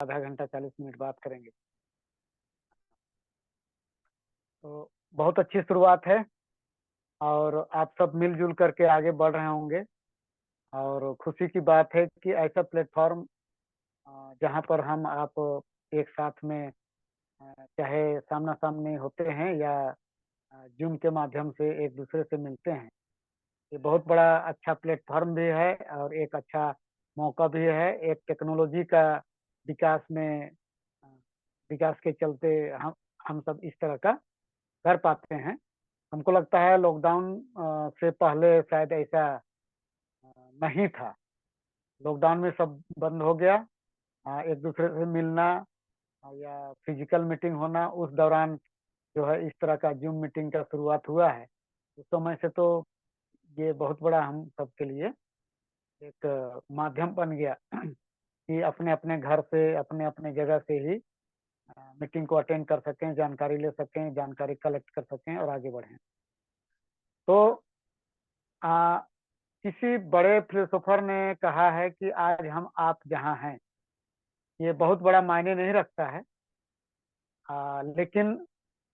आधा घंटा 40 मिनट बात करेंगे। तो बहुत अच्छी शुरुआत है और आप सब मिलजुल करके आगे बढ़ रहे होंगे। और खुशी की बात है कि ऐसा प्लेटफॉर्म जहाँ पर हम आप एक साथ में चाहे सामना सामनी होते हैं या जूम के माध्यम से एक दूसरे से मिलते हैं, ये बहुत बड़ा अच्छा प्लेटफॉर्म भी है और एक अच्छा मौका भी है। एक टेक्नोलॉजी का विकास में अ, विकास के चलते हम सब इस तरह का कर पाते हैं। हमको लगता है लॉकडाउन से पहले शायद ऐसा नहीं था। लॉकडाउन में सब बंद हो गया। एक दूसरे से मिलना या फिजिकल मीटिंग होना, उस दौरान जो है इस तरह का जूम मीटिंग का शुरुआत हुआ है। उस समय से तो ये बहुत बड़ा हम सबके लिए एक माध्यम बन गया कि अपने अपने घर से अपने अपने जगह से ही मीटिंग को अटेंड कर सकें, जानकारी ले सकें, जानकारी कलेक्ट कर सकें और आगे बढ़ें। तो आ, किसी बड़े फिलोसोफर ने कहा है कि आज हम आप जहाँ हैं, ये बहुत बड़ा मायने नहीं रखता है। लेकिन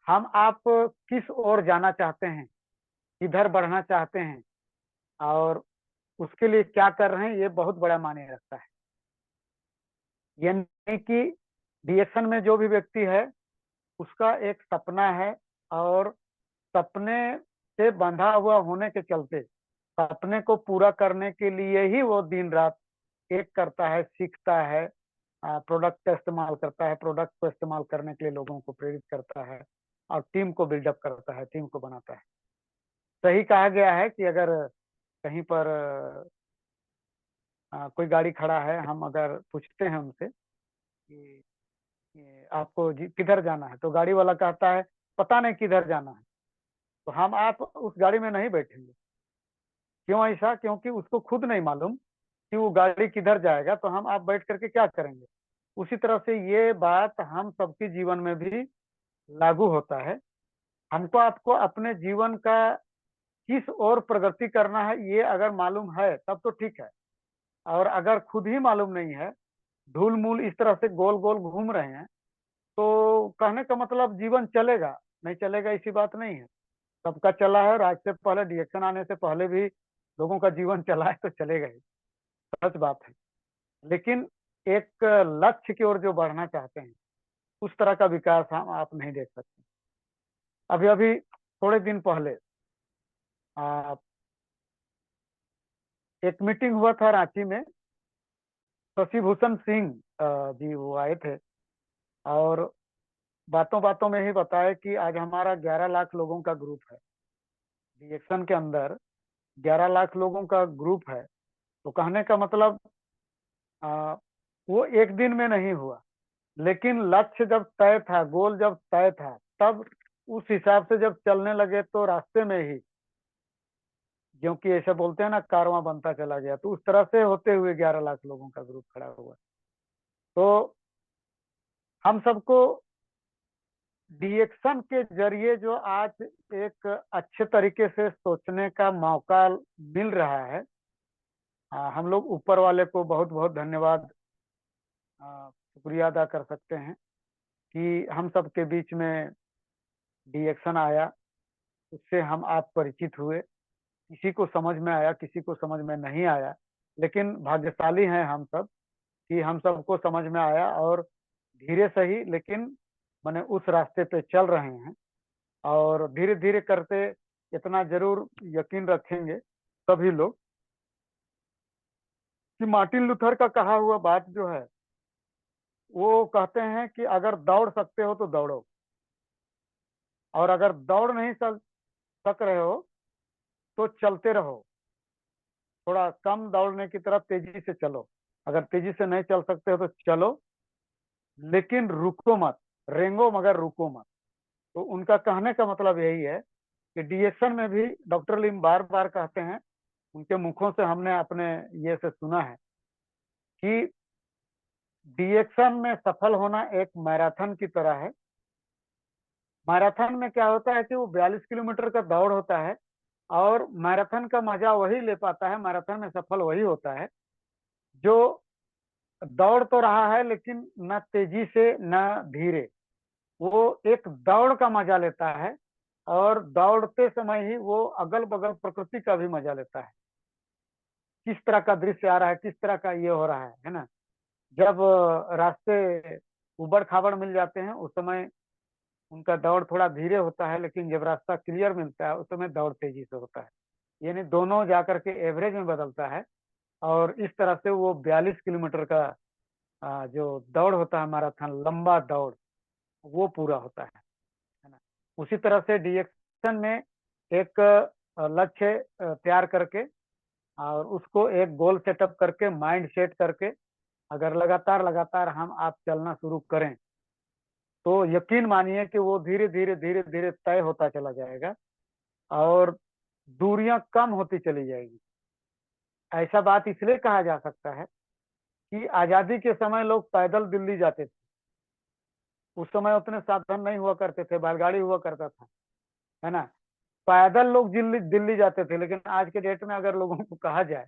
हम आप किस ओर जाना चाहते हैं, किधर बढ़ना चाहते हैं और उसके लिए क्या कर रहे हैं, ये बहुत बड़ा मायने रखता है। यानी कि डीएक्शन में जो भी व्यक्ति है उसका एक सपना है और सपने से बंधा हुआ होने के चलते सपने को पूरा करने के लिए ही वो दिन रात एक करता है, सीखता है, प्रोडक्ट का इस्तेमाल करता है, प्रोडक्ट को इस्तेमाल करने के लिए लोगों को प्रेरित करता है और टीम को बिल्डअप करता है, टीम को बनाता है। सही कहा गया है कि अगर कहीं पर कोई गाड़ी खड़ा है, हम अगर पूछते हैं उनसे कि आपको किधर जाना है, तो गाड़ी वाला कहता है पता नहीं किधर जाना है। तो हम आप उस गाड़ी में नहीं बैठेंगे। क्यों ऐसा? क्योंकि उसको खुद नहीं मालूम कि वो गाड़ी किधर जाएगा, तो हम आप बैठ करके क्या करेंगे। उसी तरह से ये बात हम सबके जीवन में भी लागू होता है। हमको आपको अपने जीवन का किस ओर प्रगति करना है ये अगर मालूम है तब तो ठीक है। और अगर खुद ही मालूम नहीं है, धूल मूल इस तरह से गोल गोल घूम रहे हैं, तो कहने का मतलब जीवन चलेगा नहीं चलेगा ऐसी बात नहीं है। सबका चला है और आज से पहले डिएक्शन आने से पहले भी लोगों का जीवन चला है, तो चलेगा ही, सच बात है। लेकिन एक लक्ष्य की ओर जो बढ़ना चाहते हैं उस तरह का विकास हम आप नहीं देख सकते। अभी अभी थोड़े दिन पहले आ, एक मीटिंग हुआ था रांची में। शशि भूषण सिंह जी वो आए थे और बातों बातों में ही बताया कि आज हमारा 11 लाख लोगों का ग्रुप है, रिएक्शन के अंदर 11 लाख लोगों का ग्रुप है। तो कहने का मतलब आ, वो एक दिन में नहीं हुआ, लेकिन लक्ष्य जब तय था, गोल जब तय था, तब उस हिसाब से जब चलने लगे तो रास्ते में ही, क्योंकि ऐसा बोलते हैं ना, कारवां बनता चला गया, तो उस तरह से होते हुए 11 लाख लोगों का ग्रुप खड़ा हुआ। तो हम सबको डीएक्शन के जरिए जो आज एक अच्छे तरीके से सोचने का मौका मिल रहा है, हम लोग ऊपर वाले को बहुत बहुत धन्यवाद शुक्रिया अदा कर सकते हैं कि हम सब के बीच में डीएक्शन आया, उससे हम आप परिचित हुए। किसी को समझ में आया, किसी को समझ में नहीं आया, लेकिन भाग्यशाली हैं हम सब कि हम सबको समझ में आया और धीरे सही लेकिन मैंने उस रास्ते पे चल रहे हैं। और धीरे धीरे करते इतना जरूर यकीन रखेंगे सभी लोग कि मार्टिन लूथर का कहा हुआ बात जो है, वो कहते हैं कि अगर दौड़ सकते हो तो दौड़ो, और अगर दौड़ नहीं सक रहे हो तो चलते रहो। थोड़ा कम दौड़ने की तरफ तेजी से चलो। अगर तेजी से नहीं चल सकते हो तो चलो, लेकिन रुको मत, रेंगो मगर रुको मत। तो उनका कहने का मतलब यही है कि डीएक्शन में भी डॉक्टर लिम बार बार कहते हैं, उनके मुखों से हमने अपने ये से सुना है कि डीएक्शन में सफल होना एक मैराथन की तरह है। मैराथन में क्या होता है कि वो 42 किलोमीटर का दौड़ होता है और मैराथन का मजा वही ले पाता है, मैराथन में सफल वही होता है जो दौड़ तो रहा है लेकिन न तेजी से न धीरे, वो एक दौड़ का मजा लेता है, और दौड़ते समय ही वो अगल बगल प्रकृति का भी मजा लेता है। किस तरह का दृश्य आ रहा है, किस तरह का ये हो रहा है ना। जब रास्ते उबड़ खाबड़ मिल जाते हैं उस समय उनका दौड़ थोड़ा धीरे होता है, लेकिन जब रास्ता क्लियर मिलता है उस समय दौड़ तेजी से होता है। यानी दोनों जाकर के एवरेज में बदलता है, और इस तरह से वो 42 किलोमीटर का जो दौड़ होता है मैराथन, लंबा दौड़, वो पूरा होता है ना। उसी तरह से डीएक्शन में एक लक्ष्य तैयार करके और उसको एक गोल सेटअप करके माइंड सेट करके अगर लगातार लगातार हम आप चलना शुरू करें तो यकीन मानिए कि वो धीरे धीरे धीरे धीरे तय होता चला जाएगा, और दूरियां कम होती चली जाएगी। ऐसा बात इसलिए कहा जा सकता है कि आजादी के समय लोग पैदल दिल्ली जाते थे। उस समय उतने साधन नहीं हुआ करते थे, बैलगाड़ी हुआ करता था, है ना। पैदल लोग दिल्ली दिल्ली जाते थे, लेकिन आज के डेट में अगर लोगों को कहा जाए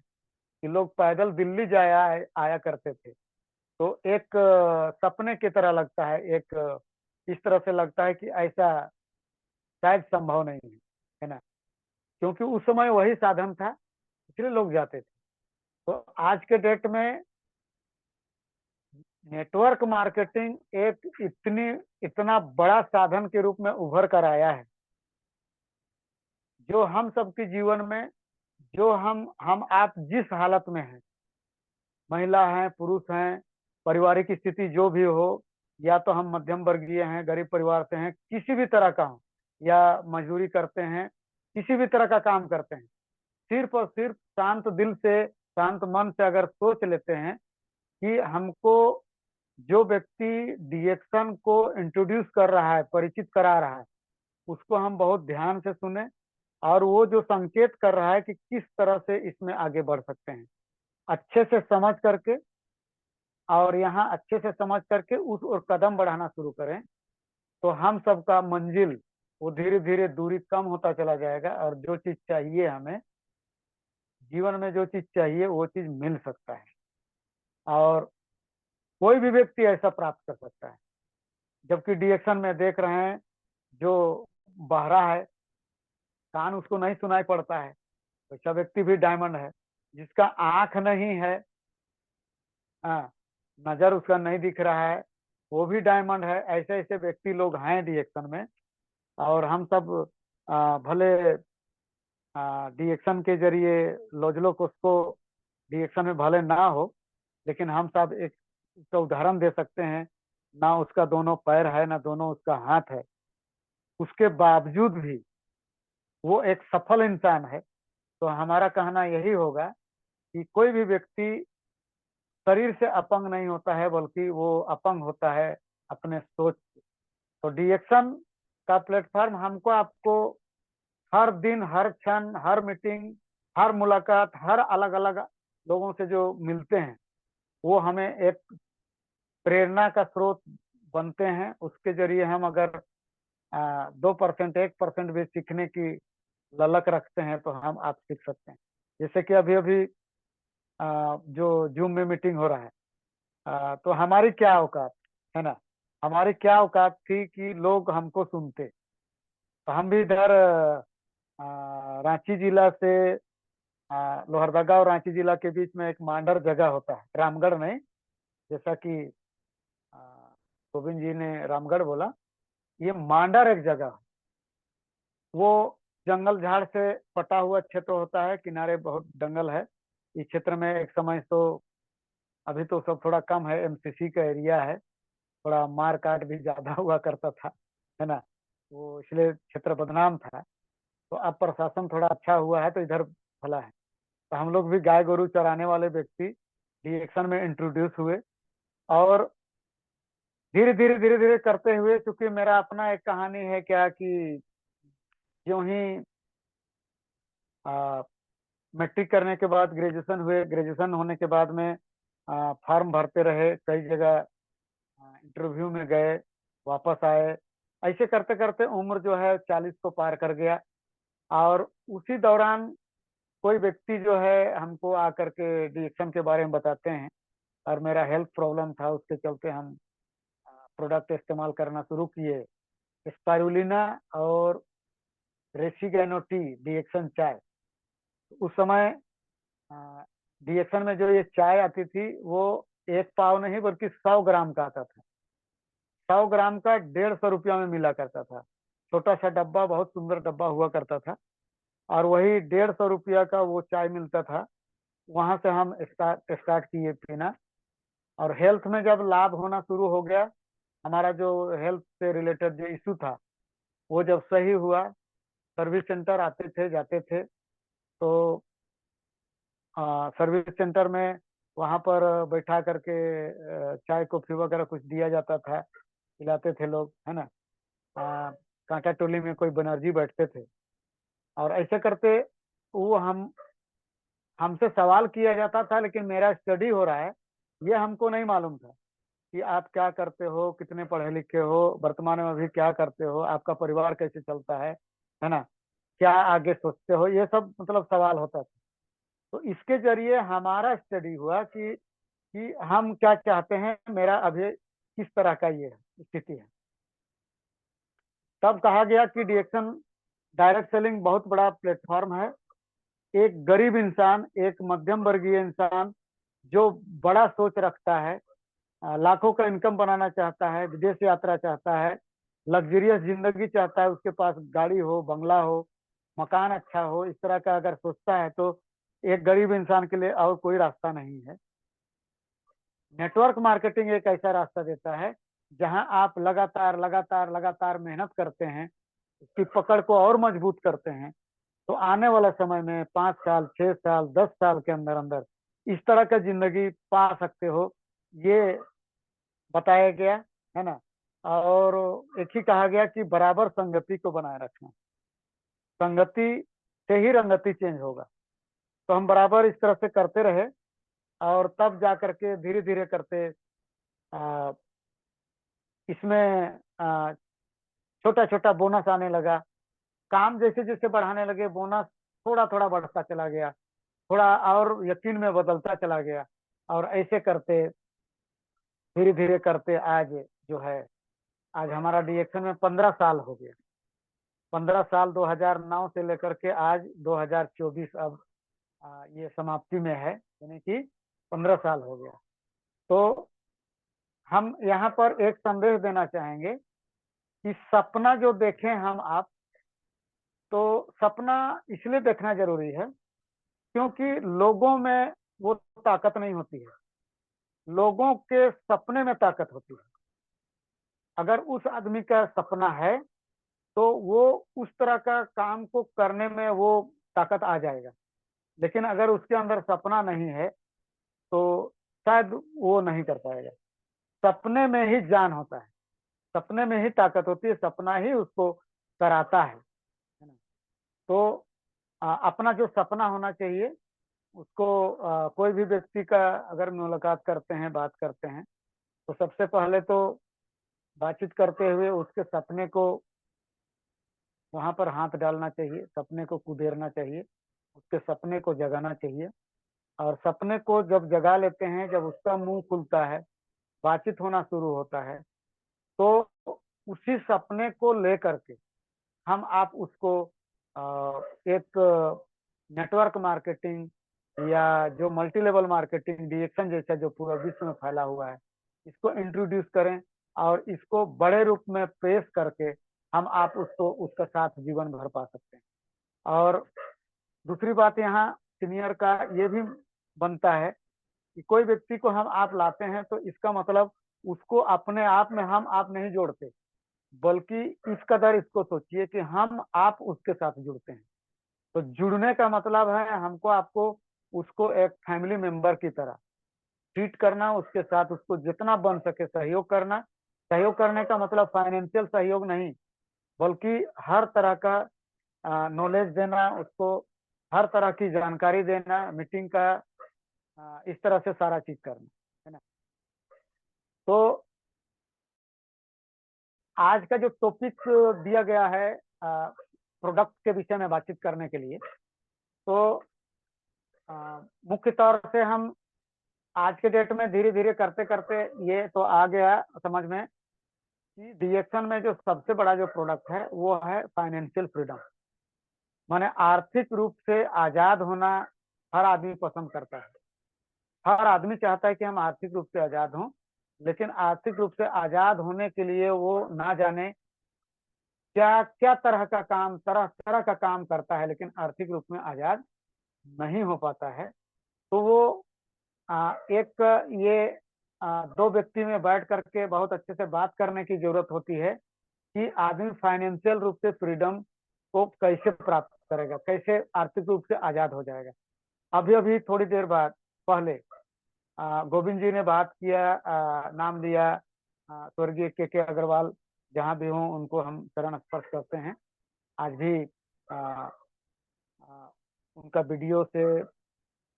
कि लोग पैदल दिल्ली जाया आया करते थे, तो एक सपने की तरह लगता है, एक इस तरह से लगता है कि ऐसा शायद संभव नहीं है ना। क्योंकि उस समय वही साधन था, इसलिए लोग जाते थे। तो आज के डेट में नेटवर्क मार्केटिंग एक इतना बड़ा साधन के रूप में उभर कर आया है, जो हम सबके जीवन में, जो हम आप जिस हालत में हैं, महिला हैं, पुरुष हैं, पारिवारिक स्थिति जो भी हो, या तो हम मध्यम वर्गीय हैं, गरीब परिवार से हैं, किसी भी तरह का हो, या मजदूरी करते हैं, किसी भी तरह का काम करते हैं, सिर्फ और सिर्फ शांत दिल से, शांत मन से अगर सोच लेते हैं कि हमको जो व्यक्ति डीएक्शन को इंट्रोड्यूस कर रहा है, परिचित करा रहा है, उसको हम बहुत ध्यान से सुने, और वो जो संकेत कर रहा है कि किस तरह से इसमें आगे बढ़ सकते हैं, अच्छे से समझ करके, और यहाँ अच्छे से समझ करके उस और कदम बढ़ाना शुरू करें, तो हम सबका मंजिल वो धीरे धीरे दूरी कम होता चला जाएगा, और जो चीज चाहिए हमें जीवन में, जो चीज चाहिए वो चीज मिल सकता है, और कोई भी व्यक्ति ऐसा प्राप्त कर सकता है। जबकि डीएक्शन में देख रहे हैं, जो बहरा है, कान उसको नहीं सुनाई पड़ता है, वैसा व्यक्ति भी डायमंड है। जिसका आंख नहीं है, हाँ, नजर उसका नहीं दिख रहा है, वो भी डायमंड है। ऐसे ऐसे व्यक्ति लोग हैं डीएक्शन में, और हम सब भले डीएक्शन के जरिए लोजलो उसको डीएक्शन में भले ना हो, लेकिन हम सब एक उसका उदाहरण दे सकते हैं। ना उसका दोनों पैर है, ना दोनों उसका हाथ है, उसके बावजूद भी वो एक सफल इंसान है। तो हमारा कहना यही होगा कि कोई भी व्यक्ति शरीर से अपंग नहीं होता है, बल्कि वो अपंग होता है अपने सोच से। तो डीएक्शन का प्लेटफॉर्म हमको आपको हर दिन, हर क्षण, हर मीटिंग, हर मुलाकात, हर अलग अलग लोगों से जो मिलते हैं, वो हमें एक प्रेरणा का स्रोत बनते हैं। उसके जरिए हम अगर 2%, 1% भी सीखने की ललक रखते हैं तो हम आप सीख सकते हैं। जैसे कि अभी अभी जो जूम में मीटिंग हो रहा है, तो हमारी क्या औकात है ना, हमारी क्या औकात थी कि लोग हमको सुनते। तो हम भी इधर रांची जिला से, लोहरदगा और रांची जिला के बीच में एक मांडर जगह होता है, रामगढ़ नहीं, जैसा कि अ, गोविंद जी ने रामगढ़ बोला, ये मांडर एक जगह है। वो जंगल झाड़ से पटा हुआ क्षेत्र होता है, किनारे बहुत जंगल है। इस क्षेत्र में एक समय तो, अभी तो सब थोड़ा कम है, एमसीसी का एरिया है, थोड़ा मार काट भी ज्यादा हुआ करता था, है ना। वो इसलिए क्षेत्र बदनाम था। तो अब प्रशासन थोड़ा अच्छा हुआ है तो इधर भला है। तो हम लोग भी गाय गोरू चराने वाले व्यक्ति डीएक्शन में इंट्रोड्यूस हुए, और धीरे धीरे धीरे धीरे करते हुए, क्योंकि मेरा अपना एक कहानी है क्या कि यूं ही मैट्रिक करने के बाद ग्रेजुएशन हुए, ग्रेजुएशन होने के बाद में फॉर्म भरते रहे, कई जगह इंटरव्यू में गए, वापस आए। ऐसे करते करते उम्र जो है 40 को पार कर गया, और उसी दौरान कोई व्यक्ति जो है हमको आकर के डिएक्शन के बारे में बताते हैं और मेरा हेल्थ प्रॉब्लम था, उसके चलते हम प्रोडक्ट इस्तेमाल करना शुरू किए। स्पारुलिना और रेसिगेनो टी, डीएक्सन चाय। उस समय डीएक्सन में जो ये चाय आती थी वो 1 पाव नहीं बल्कि 100 ग्राम का आता था। 100 ग्राम का 150 रुपया में मिला करता था। छोटा सा डब्बा, बहुत सुंदर डब्बा हुआ करता था, और वही 150 रुपया का वो चाय मिलता था। वहां से हम स्टार्ट किए पीना, और हेल्थ में जब लाभ होना शुरू हो गया, हमारा जो हेल्थ से रिलेटेड जो इशू था वो जब सही हुआ, सर्विस सेंटर आते थे जाते थे, तो सर्विस सेंटर में वहां पर बैठा करके चाय कॉफी वगैरह कुछ दिया जाता था, खिलाते थे लोग, है ना। कांटा टोली में कोई बनर्जी बैठते थे, और ऐसे करते वो हमसे सवाल किया जाता था, लेकिन मेरा स्टडी हो रहा है ये हमको नहीं मालूम था कि आप क्या करते हो, कितने पढ़े लिखे हो, वर्तमान में अभी क्या करते हो, आपका परिवार कैसे चलता है ना, क्या आगे सोचते हो, ये सब मतलब सवाल होता था। तो इसके जरिए हमारा स्टडी हुआ कि हम क्या चाहते हैं, मेरा अभी किस तरह का ये स्थिति है। तब कहा गया कि डीएक्शन डायरेक्ट सेलिंग बहुत बड़ा प्लेटफॉर्म है। एक गरीब इंसान, एक मध्यम वर्गीय इंसान जो बड़ा सोच रखता है, लाखों का इनकम बनाना चाहता है, विदेश यात्रा चाहता है, लग्जरियस जिंदगी चाहता है, उसके पास गाड़ी हो, बंगला हो, मकान अच्छा हो, इस तरह का अगर सोचता है तो एक गरीब इंसान के लिए और कोई रास्ता नहीं है। नेटवर्क मार्केटिंग एक ऐसा रास्ता देता है जहां आप लगातार लगातार लगातार मेहनत करते हैं, उसकी पकड़ को और मजबूत करते हैं, तो आने वाला समय में 5 साल, 6 साल, 10 साल के अंदर अंदर इस तरह का जिंदगी पा सकते हो, ये बताया गया, है ना। और एक ही कहा गया कि बराबर संगति को बनाए रखना, संगति से ही रंगति चेंज होगा। तो हम बराबर इस तरह से करते रहे, और तब जा करके धीरे धीरे करते आ, इसमें छोटा छोटा बोनस आने लगा। काम जैसे जैसे बढ़ाने लगे, बोनस थोड़ा थोड़ा बढ़ता चला गया, थोड़ा और यकीन में बदलता चला गया, और ऐसे करते धीरे धीरे करते आज जो है, आज हमारा डीएक्शन में 15 साल हो गया। 15 साल 2009 से लेकर के आज 2024, अब ये समाप्ति में है, यानी कि 15 साल हो गया। तो हम यहाँ पर एक संदेश देना चाहेंगे कि सपना जो देखें हम आप, तो सपना इसलिए देखना जरूरी है क्योंकि लोगों में वो ताकत नहीं होती है, लोगों के सपने में ताकत होती है। अगर उस आदमी का सपना है तो वो उस तरह का काम को करने में वो ताकत आ जाएगा, लेकिन अगर उसके अंदर सपना नहीं है तो शायद वो नहीं कर पाएगा। सपने में ही जान होता है, सपने में ही ताकत होती है, सपना ही उसको कराता है ना। तो अपना जो सपना होना चाहिए उसको, कोई भी व्यक्ति का अगर मुलाकात करते हैं, बात करते हैं, तो सबसे पहले तो बातचीत करते हुए उसके सपने को वहां पर हाथ डालना चाहिए, सपने को कुदेरना चाहिए, उसके सपने को जगाना चाहिए। और सपने को जब जगा लेते हैं, जब उसका मुंह खुलता है, बातचीत होना शुरू होता है, तो उसी सपने को लेकर के हम आप उसको एक नेटवर्क मार्केटिंग या जो मल्टी लेवल मार्केटिंग डीएक्शन जैसा जो पूरा विश्व में फैला हुआ है, इसको इंट्रोड्यूस करें, और इसको बड़े रूप में पेश करके हम आप उसको उसका साथ जीवन भर पा सकते हैं। और दूसरी बात यहाँ सीनियर का ये भी बनता है कि कोई व्यक्ति को हम आप लाते हैं तो इसका मतलब उसको अपने आप में हम आप नहीं जोड़ते, बल्कि इस कदर इसको सोचिए कि हम आप उसके साथ जुड़ते हैं। तो जुड़ने का मतलब है हमको आपको उसको एक फैमिली मेंबर की तरह ट्रीट करना, उसके साथ उसको जितना बन सके सहयोग करना। सहयोग करने का मतलब फाइनेंशियल सहयोग नहीं, बल्कि हर तरह का नॉलेज देना उसको, हर तरह की जानकारी देना, मीटिंग का इस तरह से सारा चीज करना, है ना। तो आज का जो टॉपिक दिया गया है प्रोडक्ट के विषय में बातचीत करने के लिए, तो मुख्य तौर से हम आज के डेट में धीरे धीरे करते करते ये तो आ गया समझ में कि डीएक्शन में जो सबसे बड़ा जो प्रोडक्ट है वो है फाइनेंशियल फ्रीडम। माने आर्थिक रूप से आजाद होना हर आदमी पसंद करता है। हर आदमी चाहता है कि हम आर्थिक रूप से आजाद हों, लेकिन आर्थिक रूप से आजाद होने के लिए वो ना जाने क्या क्या तरह तरह का काम करता है, लेकिन आर्थिक रूप में आजाद नहीं हो पाता है। तो वो एक ये दो व्यक्ति में बैठ करके बहुत अच्छे से बात करने की जरूरत होती है कि आदमी फाइनेंशियल रूप से फ्रीडम को कैसे प्राप्त करेगा, कैसे आर्थिक रूप से आजाद हो जाएगा। अभी अभी थोड़ी देर बाद पहले गोविंद जी ने बात किया, नाम लिया स्वर्गीय के अग्रवाल, जहाँ भी हों उनको हम चरण स्पर्श करते हैं। आज भी आ, आ, उनका वीडियो से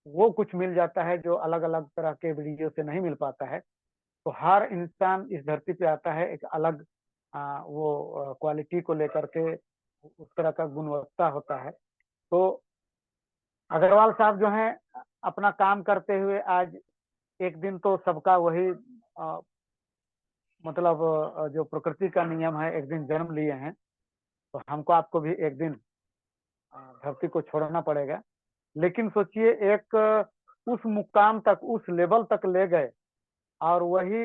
वो कुछ मिल जाता है जो अलग अलग तरह के वीडियो से नहीं मिल पाता है। तो हर इंसान इस धरती पे आता है एक अलग वो क्वालिटी को लेकर के, उस तरह का गुणवत्ता होता है। तो अग्रवाल साहब जो हैं अपना काम करते हुए आज एक दिन तो सबका वही मतलब जो प्रकृति का नियम है, एक दिन जन्म लिए हैं, तो हमको आपको भी एक दिन धरती को छोड़ना पड़ेगा। लेकिन सोचिए एक उस मुकाम तक, उस लेवल तक ले गए, और वही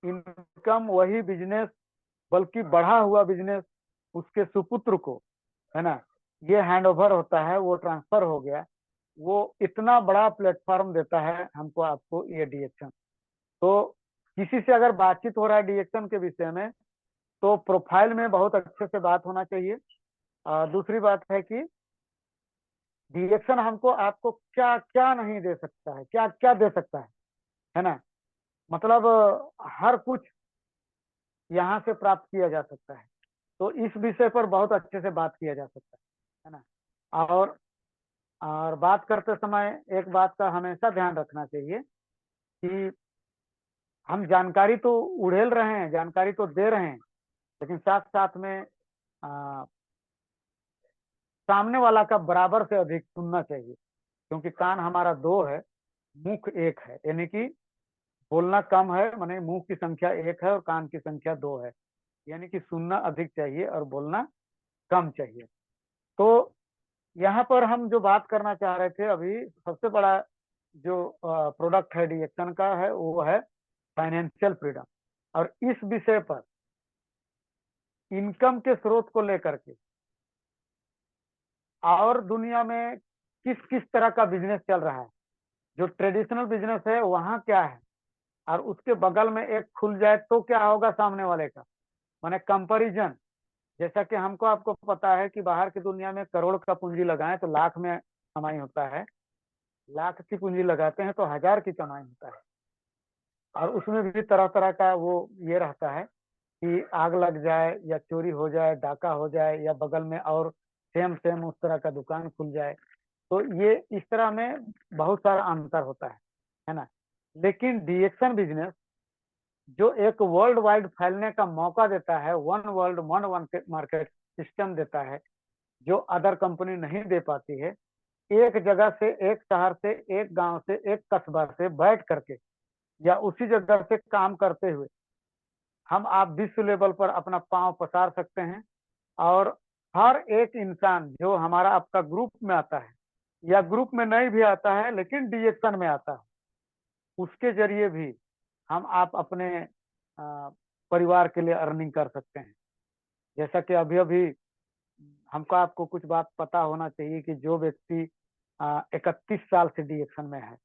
इनकम, वही बिजनेस, बल्कि बढ़ा हुआ बिजनेस उसके सुपुत्र को, है ना, ये हैंड ओवर होता है, वो ट्रांसफर हो गया। वो इतना बड़ा प्लेटफॉर्म देता है हमको आपको ये डीएक्शन। तो किसी से अगर बातचीत हो रहा है डीएक्शन के विषय में, तो प्रोफाइल में बहुत अच्छे से बात होना चाहिए। दूसरी बात है कि डीएक्शन हमको आपको क्या क्या नहीं दे सकता है, क्या क्या दे सकता है ना। मतलब हर कुछ यहाँ से प्राप्त किया जा सकता है। तो इस विषय पर बहुत अच्छे से बात किया जा सकता है ना। और बात करते समय एक बात का हमेशा ध्यान रखना चाहिए कि हम जानकारी तो उड़ेल रहे हैं, जानकारी तो दे रहे हैं, लेकिन साथ साथ में आ, सामने वाला का बराबर से अधिक सुनना चाहिए। क्योंकि कान हमारा दो है, मुख एक है, यानी कि बोलना कम है, माने मुंह की संख्या एक है और कान की संख्या दो है। यानी कि सुनना अधिक चाहिए और बोलना कम चाहिए। तो यहाँ पर हम जो बात करना चाह रहे थे अभी, सबसे बड़ा जो प्रोडक्ट है डीएक्शन का है वो है फाइनेंशियल फ्रीडम। और इस विषय पर इनकम के स्रोत को लेकर के और दुनिया में किस किस तरह का बिजनेस चल रहा है, जो ट्रेडिशनल बिजनेस है वहाँ क्या है, और उसके बगल में एक खुल जाए तो क्या होगा सामने वाले का, माने कंपैरिजन। जैसा कि हमको आपको पता है कि बाहर की दुनिया में करोड़ का पूंजी लगाएं तो लाख में कमाई होता है, लाख की पूंजी लगाते हैं तो हजार की कमाई होता है। और उसमें भी तरह तरह का वो ये रहता है कि आग लग जाए या चोरी हो जाए, डाका हो जाए, या बगल में और सेम सेम उस तरह का दुकान खुल जाए। तो ये इस तरह में बहुत सारा अंतर होता है ना। लेकिन डीएक्शन बिजनेस जो एक वर्ल्ड वाइड फैलने का मौका देता है, one world one market system देता है, जो अदर कंपनी नहीं दे पाती है। एक जगह से, एक शहर से, एक गांव से, एक कस्बा से बैठ करके या उसी जगह से काम करते हुए हम आप विश्व लेवल पर अपना पांव पसार सकते हैं। और हर एक इंसान जो हमारा आपका ग्रुप में आता है या ग्रुप में नहीं भी आता है लेकिन डीएक्शन में आता है, उसके जरिए भी हम आप अपने परिवार के लिए अर्निंग कर सकते हैं। जैसा कि अभी अभी हमको आपको कुछ बात पता होना चाहिए कि जो व्यक्ति 31 साल से डीएक्शन में है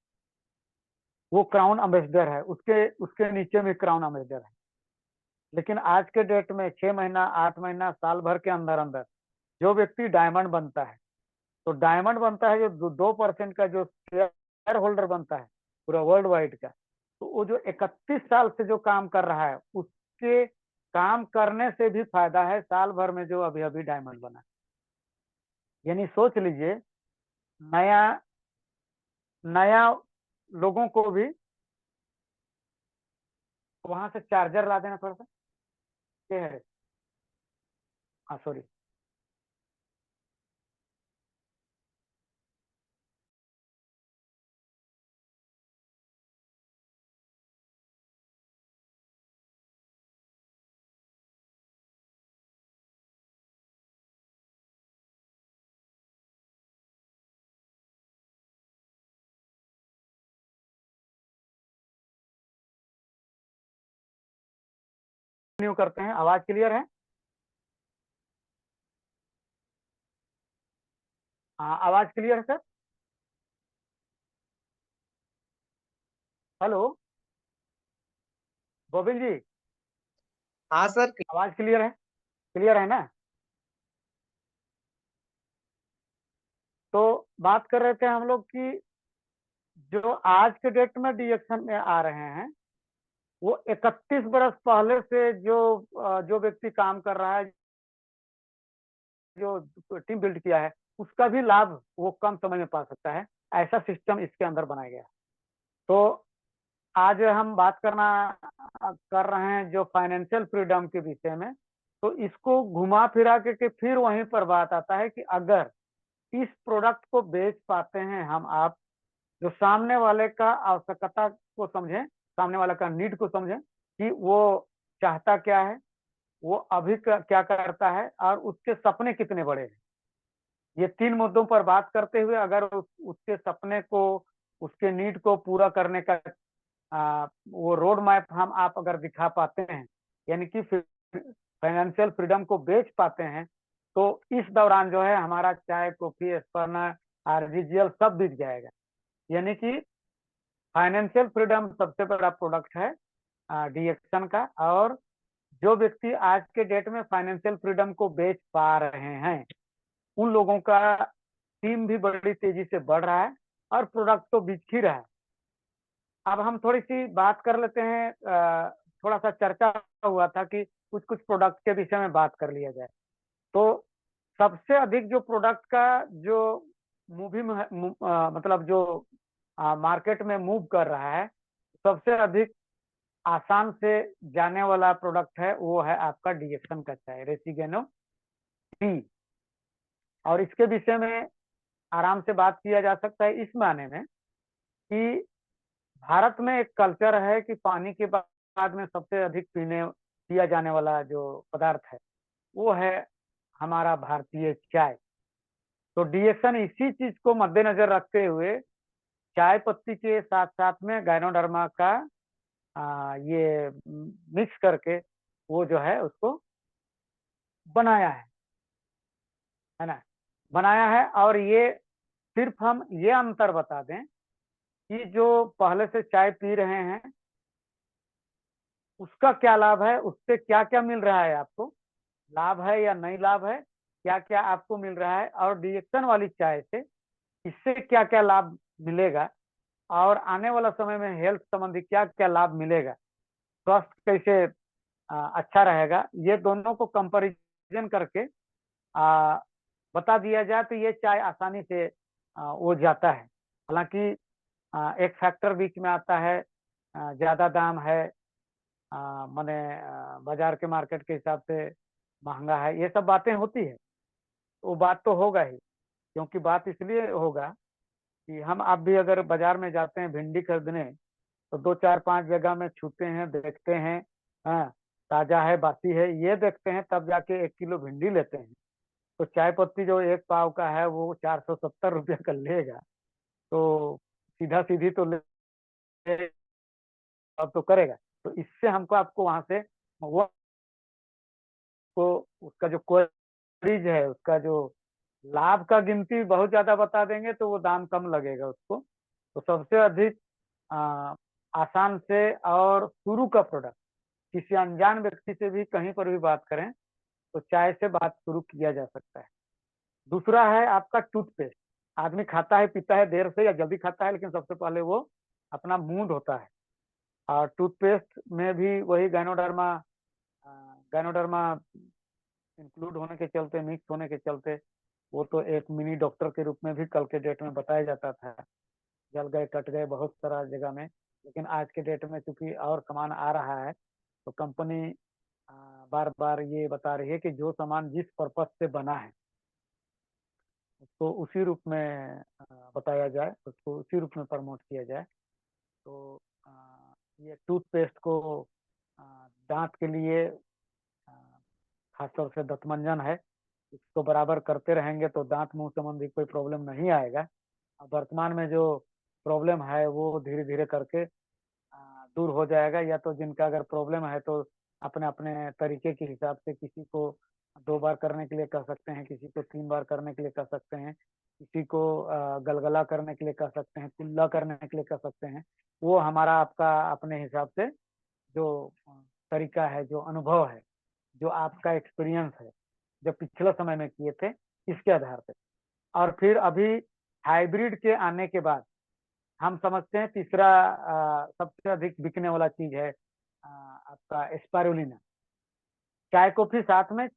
वो क्राउन अम्बेसडर है, उसके उसके नीचे में क्राउन अम्बेसडर है। लेकिन आज के डेट में 6 महीना, 8 महीना, साल भर के अंदर अंदर जो व्यक्ति डायमंड बनता है, तो डायमंड बनता है जो 2% का जो शेयर होल्डर बनता है पूरा वर्ल्ड वाइड का, तो वो जो 31 साल से जो काम कर रहा है उसके काम करने से भी फायदा है साल भर में जो अभी अभी डायमंड बना। यानी सोच लीजिए, नया नया लोगों को भी वहां से चार्जर ला देना थोड़ा सा, ये है। हाँ सॉरी। कंटिन्यू करते हैं। आवाज क्लियर है? हाँ, आवाज क्लियर है सर? हेलो गोविंद जी, हाँ सर। आवाज क्लियर है? क्लियर है ना? तो बात कर रहे थे हम लोग कि जो आज के डेट में डीएक्शन में आ रहे हैं, वो 31 बरस पहले से जो व्यक्ति काम कर रहा है, जो टीम बिल्ड किया है, उसका भी लाभ वो कम समय में पा सकता है। ऐसा सिस्टम इसके अंदर बनाया गया है। तो आज हम बात कर रहे हैं जो फाइनेंशियल फ्रीडम के विषय में। तो इसको घुमा फिरा के फिर वहीं पर बात आता है कि अगर इस प्रोडक्ट को बेच पाते हैं हम आप, जो सामने वाले का आवश्यकता को समझें, सामने वाले का नीड को समझें कि वो चाहता क्या है, वो अभी क्या करता है, और उसके सपने कितने बड़े हैं। ये तीन मुद्दों पर बात करते हुए अगर उसके सपने को, उसके नीड को पूरा करने का वो रोड मैप हम आप अगर दिखा पाते हैं, यानी कि फाइनेंशियल फ्रीडम को बेच पाते हैं, तो इस दौरान जो है हमारा चाय, कॉफी, स्पर्ना, आरजीजीएल सब बिक जाएगा। यानी कि फाइनेंशियल फ्रीडम सबसे बड़ा प्रोडक्ट है डीएक्शन का। और जो व्यक्ति आज के डेट में फाइनेंशियल फ्रीडम को बेच पा रहे हैं, उन लोगों का टीम भी बड़ी तेजी से बढ़ रहा है और प्रोडक्ट तो बिक ही रहा है। अब हम थोड़ी सी बात कर लेते हैं, थोड़ा सा चर्चा हुआ था कि कुछ कुछ प्रोडक्ट के विषय में बात कर लिया जाए। तो सबसे अधिक जो प्रोडक्ट का जो मूवी में मतलब जो मार्केट में मूव कर रहा है, सबसे अधिक आसान से जाने वाला प्रोडक्ट है, वो है आपका डीएक्शन का चाय, रेसिगेनो टी। और इसके विषय में आराम से बात किया जा सकता है इस मायने में कि भारत में एक कल्चर है कि पानी के बाद में सबसे अधिक पिया जाने वाला जो पदार्थ है, वो है हमारा भारतीय चाय। तो डीएक्शन इसी चीज को मद्देनजर रखते हुए चाय पत्ती के साथ साथ में गायनोडर्मा का ये मिक्स करके वो जो है उसको बनाया है ना, बनाया है। और ये सिर्फ हम ये अंतर बता दें कि जो पहले से चाय पी रहे हैं उसका क्या लाभ है, उससे क्या क्या मिल रहा है, आपको लाभ है या नहीं लाभ है, क्या क्या आपको मिल रहा है, और डिएक्शन वाली चाय से इससे क्या क्या लाभ मिलेगा, और आने वाला समय में हेल्थ संबंधी क्या क्या लाभ मिलेगा, स्वास्थ्य कैसे अच्छा रहेगा, ये दोनों को कंपैरिजन करके आ, बता दिया जाए तो ये चाय आसानी से वो जाता है। हालांकि एक फैक्टर बीच में आता है, ज्यादा दाम है, माने बाजार के मार्केट के हिसाब से महंगा है, ये सब बातें होती है। वो बात तो होगा ही, क्योंकि बात इसलिए होगा कि हम आप भी अगर बाजार में जाते हैं भिंडी खरीदने, तो दो चार पांच जगह में छूते हैं, देखते हैं, हाँ ताजा है बासी है ये देखते हैं, तब जाके 1 किलो भिंडी लेते हैं। तो चाय पत्ती जो 1 पाव का है वो 470 रुपया का लेगा, तो सीधा सीधी तो ले अब तो करेगा। तो इससे हमको आपको वहां से वो को उसका जो क्वारीज है, उसका जो लाभ का गिनती बहुत ज्यादा बता देंगे तो वो दाम कम लगेगा उसको। तो सबसे अधिक आ, आसान से और शुरू का प्रोडक्ट, किसी अनजान व्यक्ति से भी कहीं पर भी बात करें तो चाय से बात शुरू किया जा सकता है। दूसरा है आपका टूथपेस्ट। आदमी खाता है पीता है देर से या जल्दी खाता है, लेकिन सबसे पहले वो अपना मूड होता है। और टूथपेस्ट में भी वही गायनोडर्मा, गायनोडर्मा इंक्लूड होने के चलते, मिक्स होने के चलते, वो तो एक मिनी डॉक्टर के रूप में भी कल के डेट में बताया जाता था। जल गए कट गए बहुत सारा जगह में, लेकिन आज के डेट में चूंकि और सामान आ रहा है, तो कंपनी बार बार ये बता रही है कि जो सामान जिस पर्पज से बना है उसको उसी रूप में बताया जाए, उसको उसी रूप में प्रमोट किया जाए। तो ये टूथपेस्ट को दांत के लिए खासतौर से दंतमंजन है, इसको बराबर करते रहेंगे तो दांत मुंह संबंधी कोई प्रॉब्लम नहीं आएगा। अब वर्तमान में जो प्रॉब्लम है वो धीरे धीरे करके दूर हो जाएगा। या तो जिनका अगर प्रॉब्लम है तो अपने अपने तरीके के हिसाब से, किसी को 2 बार करने के लिए कह सकते हैं, किसी को 3 बार करने के लिए कह सकते हैं, किसी को गलगला करने के लिए कह सकते हैं, कुल्ला करने के लिए कह सकते हैं। वो हमारा आपका अपने हिसाब से जो तरीका है, जो अनुभव है, जो आपका एक्सपीरियंस है, जो पिछले समय में किए थे, इसके आधार पे। और फिर अभी हाइब्रिड के आने के बाद हम समझते हैं तीसरा सबसे अधिक बिकने वाला चीज है आपका स्पारुलिना। चाय कॉफी साथ में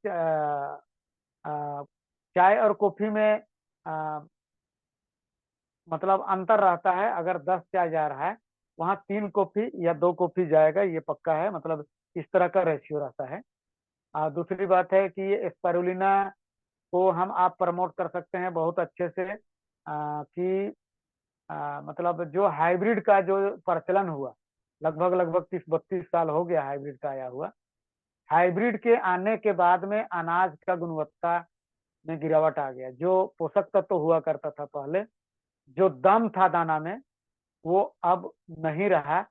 चाय और कॉफी में अ, मतलब अंतर रहता है। अगर 10 चाय जा रहा है, वहाँ 3 कॉफी या 2 कॉफी जाएगा, ये पक्का है। मतलब इस तरह का रेशियो रहता है। दूसरी बात है कि ये स्पारुलिना को हम आप प्रमोट कर सकते हैं बहुत अच्छे से, कि मतलब जो हाइब्रिड का जो प्रचलन हुआ, लगभग लगभग 30-32 साल हो गया हाइब्रिड का आया हुआ। हाइब्रिड के आने के बाद में अनाज का गुणवत्ता में गिरावट आ गया। जो पोषक तत्व हुआ करता था पहले, जो दम था दाना में, वो अब नहीं रहा।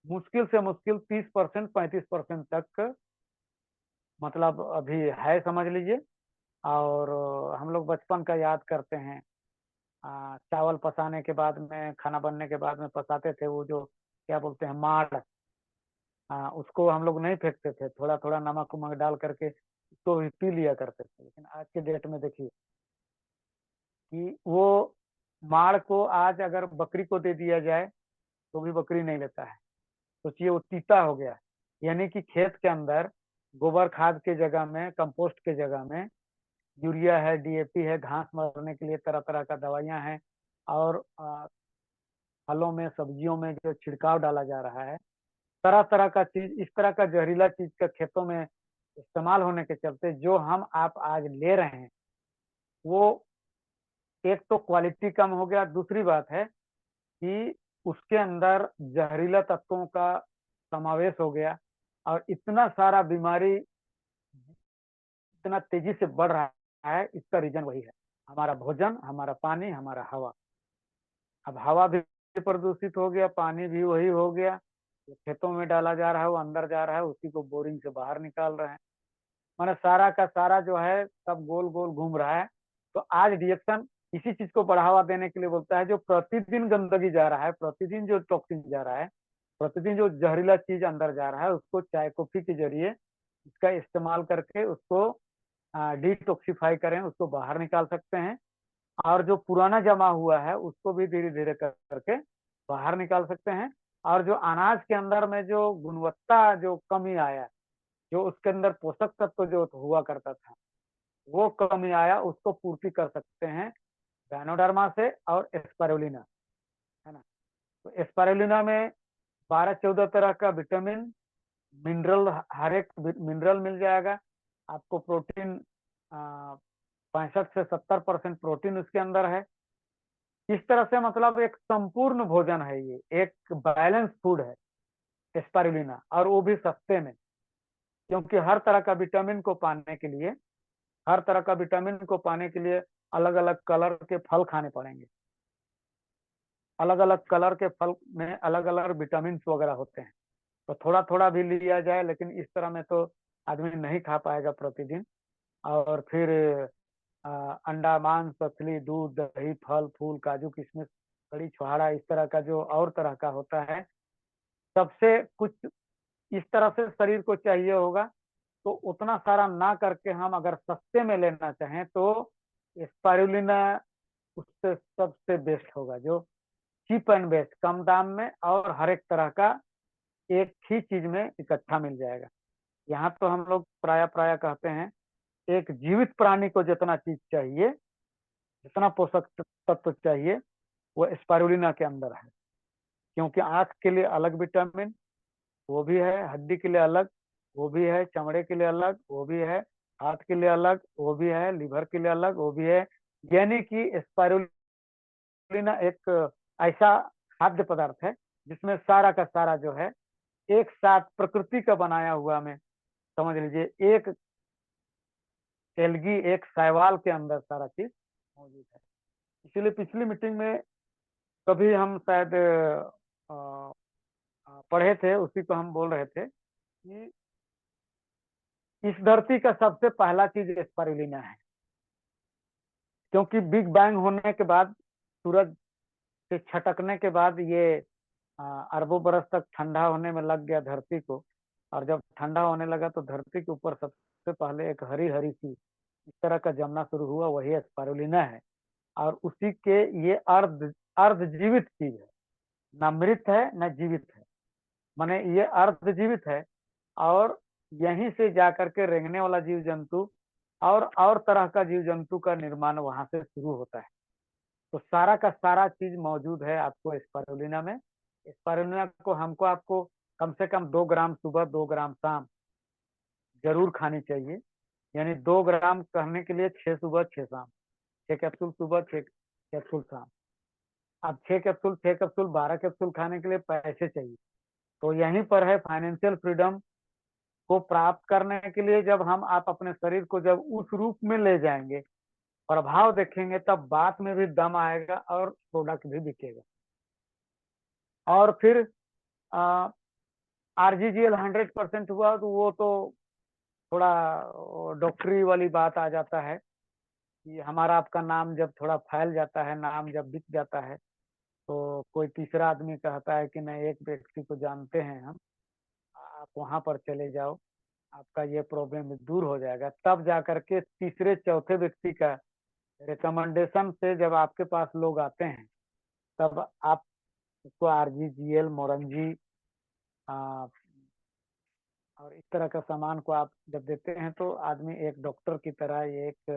मुश्किल से मुश्किल 30% 35% तक मतलब अभी है, समझ लीजिए। और हम लोग बचपन का याद करते हैं, चावल पसाने के बाद में, खाना बनने के बाद में पसाते थे, वो जो क्या बोलते हैं, माड़। उसको हम लोग नहीं फेंकते थे, थोड़ा थोड़ा नमक उमक डाल करके उसको भी पी लिया करते थे। लेकिन आज के डेट में देखिए कि वो माड़ को आज अगर बकरी को दे दिया जाए तो भी बकरी नहीं लेता है। सोचिए, वो तीता हो गया। यानी कि खेत के अंदर गोबर खाद के जगह में, कंपोस्ट के जगह में यूरिया है, डीएपी है, घास मारने के लिए तरह तरह का दवाइयां हैं, और फलों में, सब्जियों में जो छिड़काव डाला जा रहा है, तरह तरह का चीज, इस तरह का जहरीला चीज का खेतों में इस्तेमाल होने के चलते जो हम आप आज ले रहे हैं, वो एक तो क्वालिटी कम हो गया। दूसरी बात है कि उसके अंदर जहरीला तत्वों का समावेश हो गया, और इतना सारा बीमारी इतना तेजी से बढ़ रहा है। इसका रीजन वही है, हमारा भोजन, हमारा पानी, हमारा हवा। अब हवा भी प्रदूषित हो गया, पानी भी वही हो गया, जो खेतों में डाला जा रहा है वो अंदर जा रहा है, उसी को बोरिंग से बाहर निकाल रहे हैं। माने सारा का सारा जो है सब गोल गोल घूम रहा है। तो आज डिएक्शन इसी चीज को बढ़ावा देने के लिए बोलता है। जो प्रतिदिन गंदगी जा रहा है, प्रतिदिन जो टॉक्सिन जा रहा है, प्रतिदिन जो जहरीला चीज अंदर जा रहा है, उसको चाय कॉफी के जरिए इसका इस्तेमाल करके उसको डिटॉक्सिफाई करें, उसको बाहर निकाल सकते हैं। और जो पुराना जमा हुआ है उसको भी धीरे धीरे करके बाहर निकाल सकते हैं। और जो अनाज के अंदर में जो गुणवत्ता जो कमी आया, जो उसके अंदर पोषक तत्व जो हुआ करता था, वो कमी आया, उसको पूर्ति कर सकते हैं गायनोडर्मा से और एस्पारुलिना, है ना। तो एस्पारुलिना में 12-14 तरह का विटामिन, मिनरल, हर एक मिनरल मिल जाएगा आपको। प्रोटीन 65 से 70% प्रोटीन उसके अंदर है। इस तरह से मतलब एक संपूर्ण भोजन है, ये एक बैलेंस फूड है एस्पारुलिना, और वो भी सस्ते में। क्योंकि हर तरह का विटामिन को पाने के लिए, हर तरह का विटामिन को पाने के लिए अलग अलग कलर के फल खाने पड़ेंगे। अलग अलग कलर के फल में अलग अलग विटामिन वगैरह होते हैं। तो थोड़ा थोड़ा भी लिया जाए, लेकिन इस तरह में तो आदमी नहीं खा पाएगा प्रतिदिन। और फिर अंडा, मांस, मछली, दूध, दही, फल फूल, काजू किशमिश, कड़ी छुहाड़ा, इस तरह का जो और तरह का होता है, सबसे कुछ इस तरह से शरीर को चाहिए होगा। तो उतना सारा ना करके हम अगर सस्ते में लेना चाहें तो स्पारुलिना उससे सबसे बेस्ट होगा, जो चीप एंड बेस्ट, कम दाम में और हर एक तरह का एक ही चीज में इकट्ठा मिल जाएगा। यहाँ तो हम लोग प्राय प्राय कहते हैं, एक जीवित प्राणी को जितना चीज चाहिए, जितना पोषक तत्व चाहिए, वो स्पारुलिना के अंदर है। क्योंकि आंख के लिए अलग विटामिन वो भी है, हड्डी के लिए अलग वो भी है, चमड़े के लिए अलग वो भी है, हाथ के लिए अलग वो भी है, लिवर के लिए अलग वो भी है। यानी कि स्पारुलिना एक ऐसा खाद्य पदार्थ है जिसमें सारा का सारा जो है एक साथ प्रकृति का बनाया हुआ में, समझ लीजिए एक एलगी, एक शैवाल के अंदर सारा चीज मौजूद है। इसीलिए पिछली मीटिंग में कभी हम शायद पढ़े थे, उसी को हम बोल रहे थे कि इस धरती का सबसे पहला चीज स्पारुलिना है, क्योंकि बिग बैंग होने के बाद, सूरज से छटकने के बाद ये अरबों बरस तक ठंडा होने में लग गया धरती को। और जब ठंडा होने लगा तो धरती के ऊपर सबसे पहले एक हरी हरी सी इस तरह का जमना शुरू हुआ, वही स्पारुलिना है। और उसी के ये अर्ध अर्ध जीवित चीज है, ना मृत है ना जीवित है, माने ये अर्ध जीवित है। और यहीं से जाकर के रेंगने वाला जीव जंतु और तरह का जीव जंतु का निर्माण वहां से शुरू होता है। तो सारा का सारा चीज मौजूद है आपको स्पारुलिना में। स्पारुलिना को हमको आपको कम से कम 2 ग्राम सुबह 2 ग्राम शाम जरूर खानी चाहिए। यानी 2 ग्राम कहने के लिए 6 सुबह 6 शाम, 6 कैप्सूल सुबह 6 कैप्सूल शाम। अब 6 कैप्सूल 12 कैप्सूल खाने के लिए पैसे चाहिए। तो यहीं पर है फाइनेंशियल फ्रीडम को प्राप्त करने के लिए, जब हम आप अपने शरीर को जब उस रूप में ले जाएंगे, प्रभाव देखेंगे, तब बात में भी दम आएगा और प्रोडक्ट भी बिकेगा। और फिर आरजीजीएल 100% हुआ तो वो तो थोड़ा डॉक्टरी वाली बात आ जाता है कि हमारा आपका नाम जब थोड़ा फैल जाता है, नाम जब बिक जाता है, तो कोई तीसरा आदमी कहता है कि नहीं, एक व्यक्ति को जानते हैं हम, आप वहां पर चले जाओ, आपका ये प्रॉब्लम दूर हो जाएगा। तब जाकर के तीसरे चौथे व्यक्ति का रिकमेंडेशन से जब आपके पास लोग आते हैं, तब आप उसको आरजीजीएल मोरंजी आ, और इस तरह का सामान को आप जब देते हैं, तो आदमी एक डॉक्टर की तरह एक